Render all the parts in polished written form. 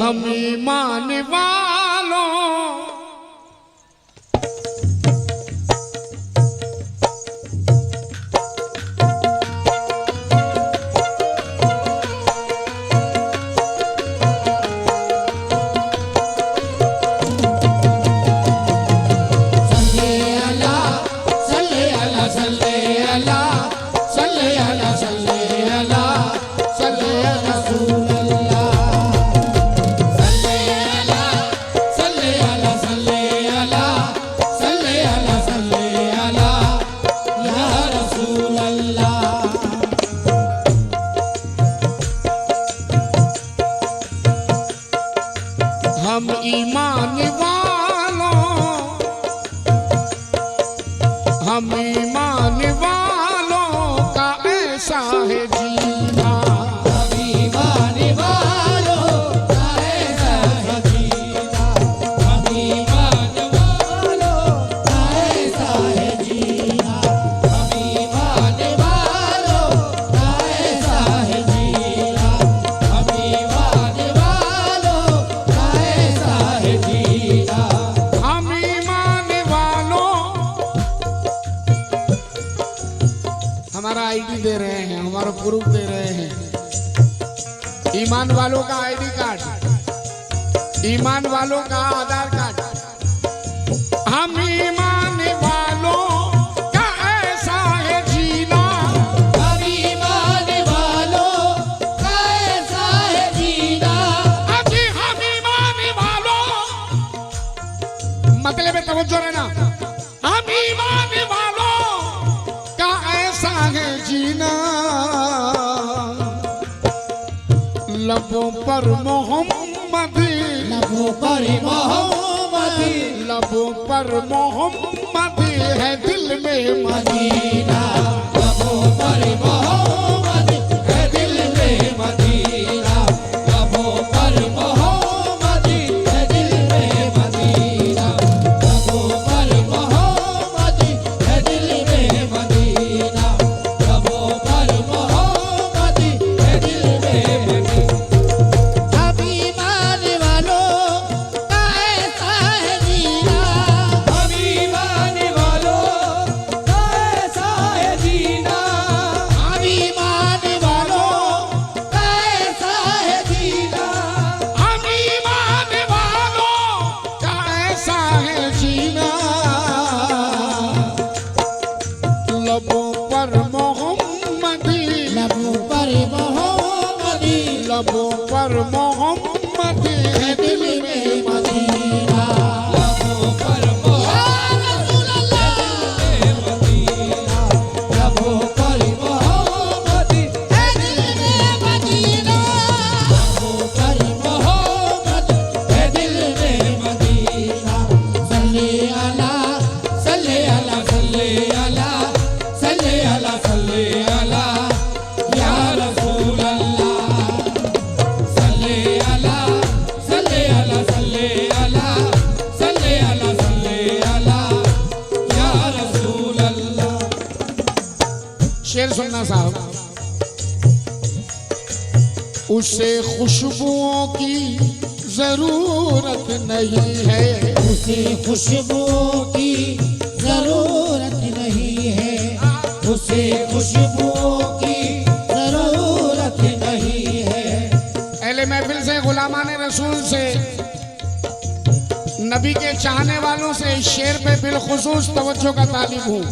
हम ईमान वालों हम ईमान वालों हम ईमान वालों का ऐसा है जीना हम ईमान वालों का ऐसा है जीना हम ईमान वालों का ऐसा है जीना हम ईमान वालों का ऐसा है जीना हम ईमान वालों का ऐसा है जीना हम ईमान वालों हमारा आईडी दे रहे हैं हमारा प्रूफ दे रहे हैं ईमान वालों का आईडी कार्ड ईमान वालों का आधार कार्ड हम ईमान वालों का ऐसा है जीना हम ईमान वालों का ऐसा है जीना अजी हम ईमान वालों मतलब है तवज्जो रहना हम ईमान वालों का ऐसा है जीना लबों पर मोहम्मद लबों पर मोहम्मद लबों पर मोहम्मद है दिल में मदीना लबों पर मोहम्मद है दिल में मदीना लबों पर मोहम्मद है दिल में मदीना लबों पर मोहम्मद है दिल में मदीना लबों पर मोहम्मद है दिल में मदीना हम ईमान वालों का ऐसा है जीना हम ईमान वालों का ऐसा है जीना हम ईमान वालों का ऐसा है जीना हम ईमान वालों का ऐसा है जीना लबों पर मोहम्मद लबों पर मोहम्मद लबों पर मोहम्मद है दिल में मदीना लबों पर मोहम्मद लबों पर मोहम्मद है दिल में मदीना लबों पर मोहम्मद है दिल में मदीना सल्ले अला सल्ले अला सल्ले अला सल्ले अला सल्ले अला या रसूल अल्लाह सल्ले अला सल्ले अला सल्ले अला सल्ले अला सल्ले अला या रसूल अल्लाह शेर सुनना साहब उसे खुशबुओं की जरूरत नहीं है उसे खुशबुओं की जरूरत नहीं है उसे खुशबुओं की जरूरत नहीं है अहले महफिल से गुलामाने रसूल से नबी के चाहने वालों से इस शेर पे बिलखुसूस तवज्जो का तालिब हूँ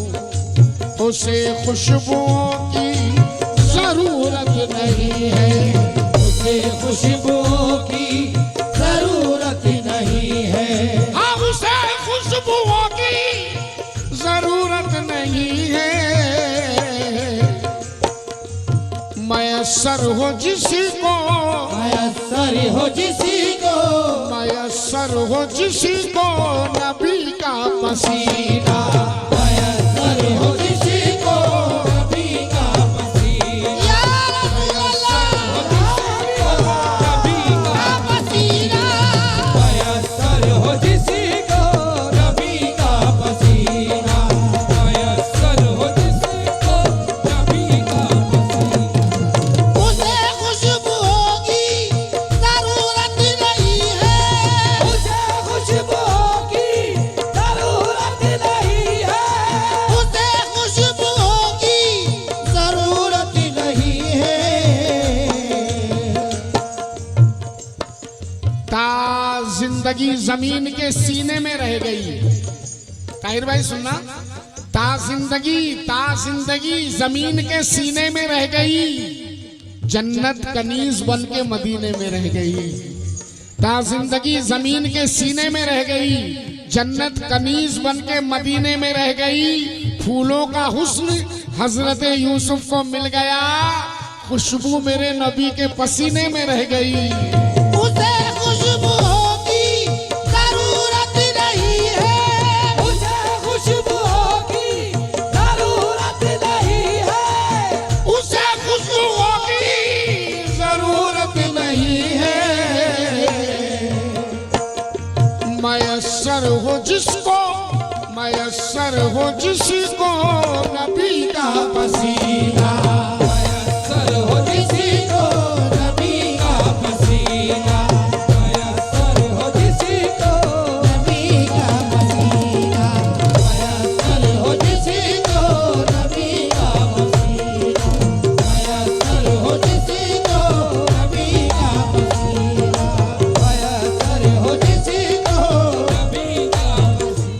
उसे खुशबुओं की जरूरत नहीं है उसे खुशबुओं की जरूरत नहीं है हाँ उसे खुशबुओं की जरूरत नहीं है मयसर हो जिसको मयस्सर हो जिसको मयसर हो जिसको नबी का पसीना मयस्सर हो जिसको नबी का पसीना या रसूल अल्लाह नबी का पसीना मयस्सर हो जिसको नबी का पसीना मयस्सर हो जिसको नबी का पसीना उसे खुशबू की जरूरत नहीं जिंदगी जमीन के सीने में रह गई। ताहिर भाई सुनना, ता जिंदगी जमीन के सीने में रह गई, जन्नत कनीज बन के मदीने में रह गई। ता जिंदगी जमीन के सीने में रह गई, जन्नत कनीज बन के मदीने में रह गई। फूलों का हुस्न हजरत यूसुफ को मिल गया, खुशबू मेरे नबी के पसीने में रह गई। उसे खुशबू होगी जरूरत नहीं है, उसे खुशबू होगी जरूरत नहीं है, उसे खुशबू होगी जरूरत नहीं है। मयस्सर हो जिसको, मयस्सर हो जिसको नबी का पसीना, मयस्सर हो जिसको नबी का पसीना, मयस्सर हो जिसको नबी का पसीना, मयस्सर हो जिसको नबी का पसीना, मयस्सर हो जिसको नबी का पसीना, मयस्सर हो जिसको नबी का पसीना।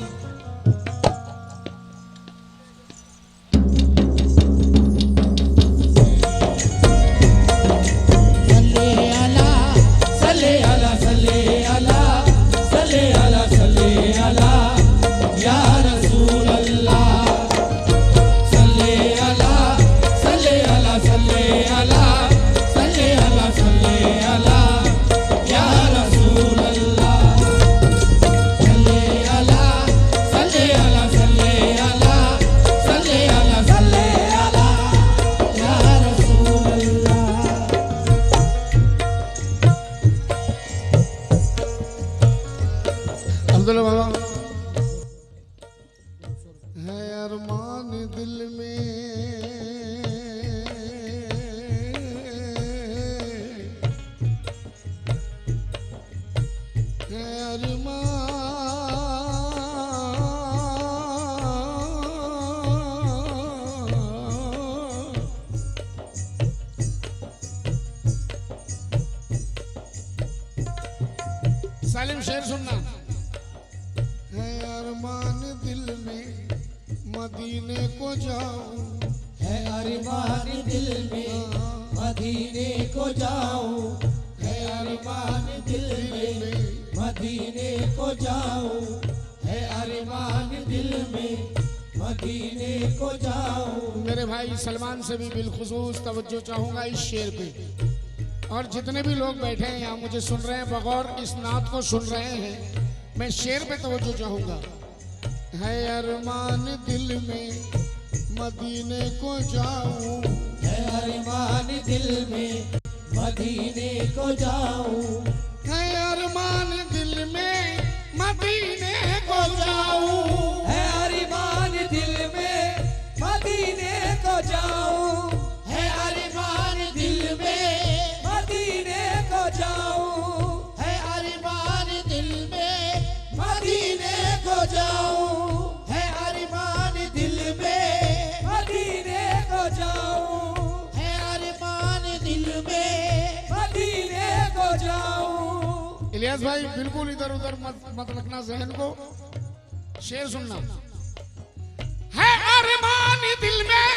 अब्दुल्ला बाबा है अरमान दिल में, है अरमान सालिम शेर सुनना। है अरमान दिल में मदीने को जाऊं, है अरमान दिल में मदीने को जाऊं, है अरमान दिल में मदीने को जाऊं, है अरमान दिल में मदीने को जाऊं। मेरे भाई सलमान से भी बिलखुसूस तवज्जो चाहूंगा इस शेर पे, और जितने भी लोग बैठे हैं यहाँ मुझे सुन रहे हैं, बगौर इस नात को सुन रहे हैं, मैं शेर पे तवज्जो चाहूंगा। है अरमान दिल में मदीने को जाऊं, है अरमान दिल में मदीने को जाऊं, है अरमान दिल में मदीने को जाऊं, है अरमान दिल में मदीने को जाऊं, है अरमान दिल में मदीने को जाऊं, है अरमान दिल में मदीने को जाऊं, है अरमान दिल में मदीने को जाऊं, है अरमान दिल में मदीने को जाऊं। इलियास भाई बिल्कुल इधर उधर मत रखना जहन को, शेर सुनना। है अरमान दिल में,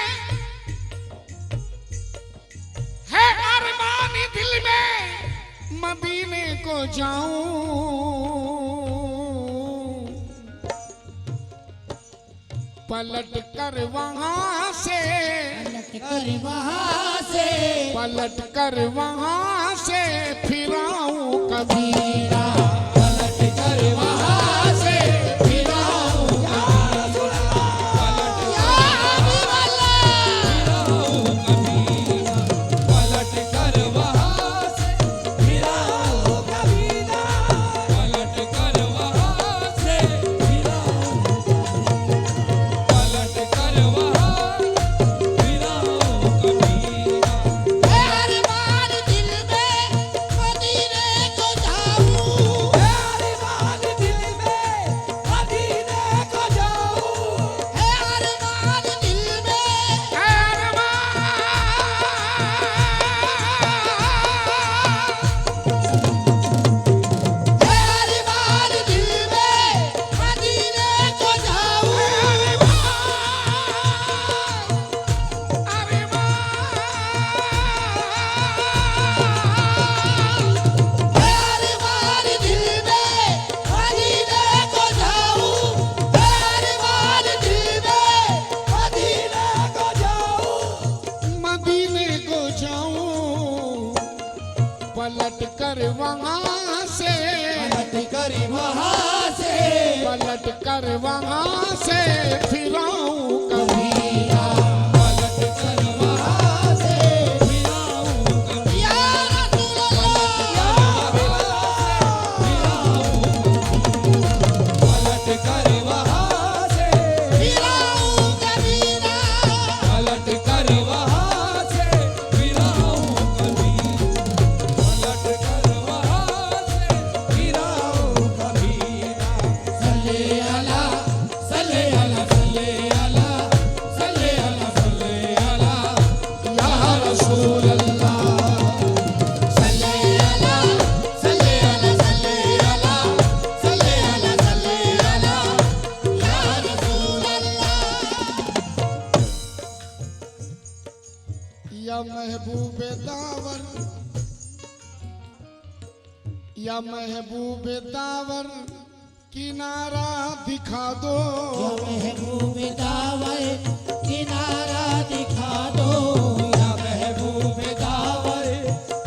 है अरमान दिल में मदीने को जाऊं, पलट कर वहां से, कर वहां से, पलट कर वहां से फिर आऊं कबीरा, पलट कर वहां से फिर आऊं कबीरा, पलट कर वहां से फिर आऊं कबीरा, पलट कर वहां से फिर आऊं कबीरा, पलट कर वहां फिर आऊं कबीरा। है अरमान दिल में करी वहाँ से, पलट कर वहाँ से फिर आऊं कभी ना। पलट कर वहाँ से फिर आऊं कभी। या रसूल अल्लाह, पलट कर वहाँ से फिर आऊं कभी ना। पलट कर वहाँ से फिर आऊं कभी। पलट कर वहाँ से फिर आऊं कभी ना। सल्ले अला सल्ले अला सल्ले अला सल्ले अला सल्ले अला या रसूल अल्लाह। सल्ले अला सल्ले अला सल्ले अला सल्ले अला सल्ले अला या रसूल अल्लाह। या महबूब दावर, या महबूब दावर किनारा दिखा दो। महबूब दावर किनारा दिखा दो। या महबूब दावर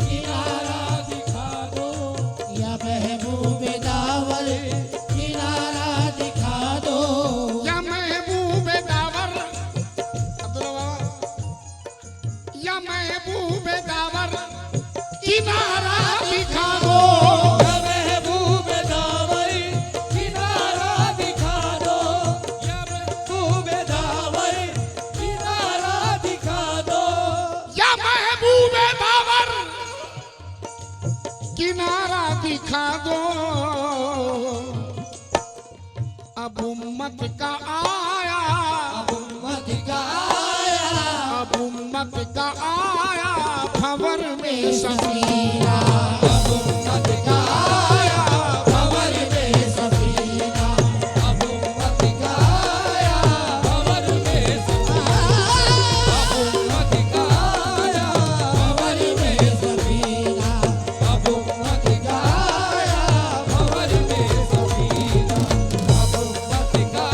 किनारा दिखा दो। या महबूब दावर किनारा दिखा दो। या महबूब दावर, अब्दुल्ला बाबा, या महबूब दावर किनारा दिखा दो। या महबूब दावर किनारा दिखा दो। या महबूब दावर किनारा दिखा दो। या महबूब दावर किनारा दिखा दो। अब उम्मत का आया, अब उम्मत का आया, अब उम्मत का आया खबर में सफीना। अब उम्मत का आया खबर में सफीना अब उम्मत का आया खबर में सफीना। अब उम्मत का आया खबर में सफीना अब उम्मत का आया खबर में सफीना। अब उम्मत का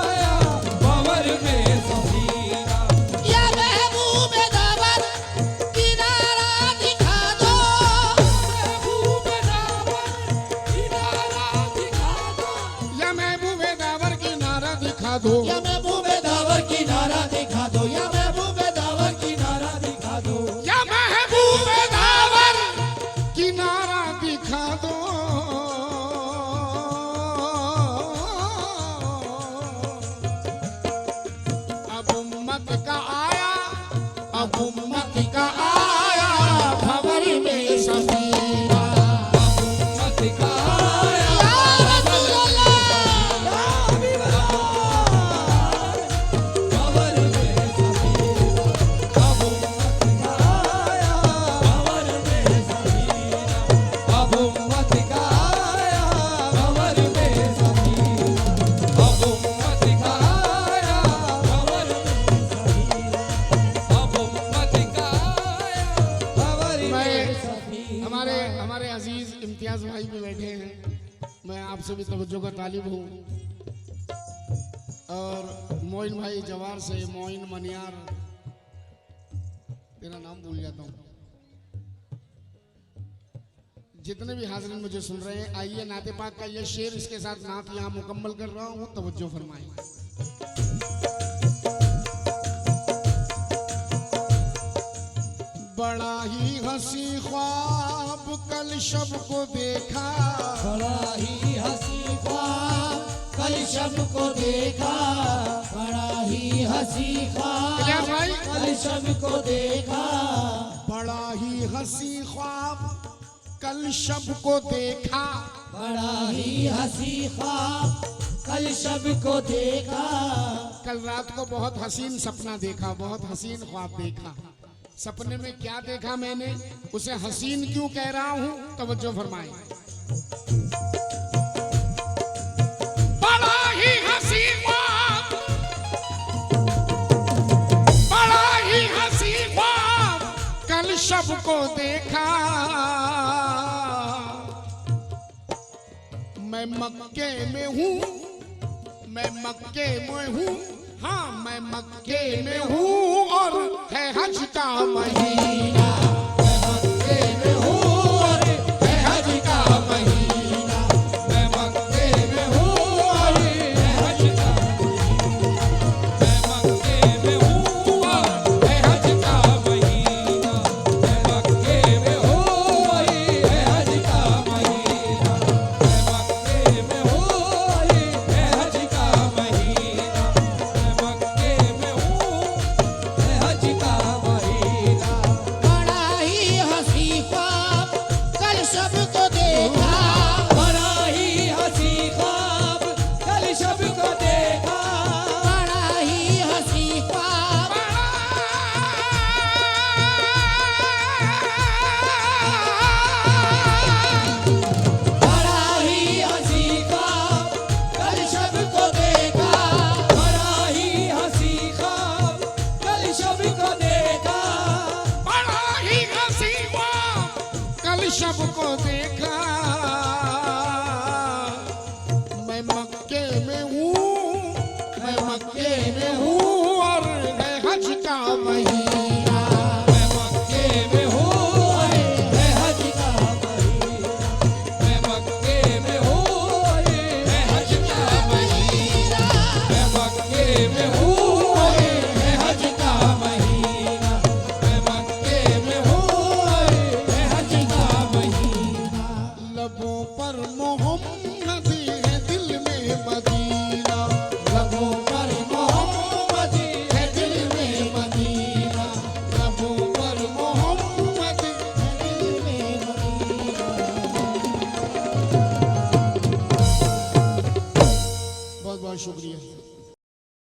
आया खबर में सफीना। या महबूब दावर किनारा दिखा दो। महबूब दावर किनारा दिखा दो। या महबूब दावर किनारा दिखा दो। या महबूब दावर किनारा दिखा दो। या महबूब दावर किनारा दिखा दो। या महबूब दावर किनारा दिखा दो। अब उम्मत का आया, अब उम्मत का आया खबर में सफीना। उम्मत का आया या रसूल अल्लाह, खबर में सफीना। अब उम्मत का आया खबर में सफीना। अब उम्मत का आया खबर में सफीना। अब उम्मत का आया खबर में सफीना। अब उम्मत का आया खबर में सफीना। हमारे अजीज इम्तियाज भाई भी बैठे हैं। मैं आपसे भी तवज्जो का तालिब हूँ। और मोइन भाई जवार से, मोइन मनियार, तेरा नाम भूल जाता हूँ। जितने भी हाज़रीन मुझे सुन रहे हैं, आइए नाते पाक का ये शेर, इसके साथ नात यहाँ मुकम्मल कर रहा हूँ, तवज्जो फरमाएं। बड़ा ही हंसी ख्वाब कल शब को देखा। बड़ा ही हंसी ख्वाब कल शब को देखा। बड़ा ही हंसी ख्वाब इलियास भाई, कल शब को देखा। बड़ा ही हंसी ख्वाब कल शब को देखा। बड़ा ही हंसी ख्वाब कल शब को देखा। कल रात को बहुत हसीन सपना देखा, बहुत हसीन ख्वाब देखा। सपने में क्या देखा मैंने, उसे हसीन क्यों कह रहा हूँ, तवज्जो फरमाएं। बड़ा ही हसी ख्वाब, बड़ा ही हसी ख्वाब कल शब को देखा। मैं मक्के में हूँ, मैं मक्के में हूँ, हाँ मैं मक्के में हूँ और है हज का महीना।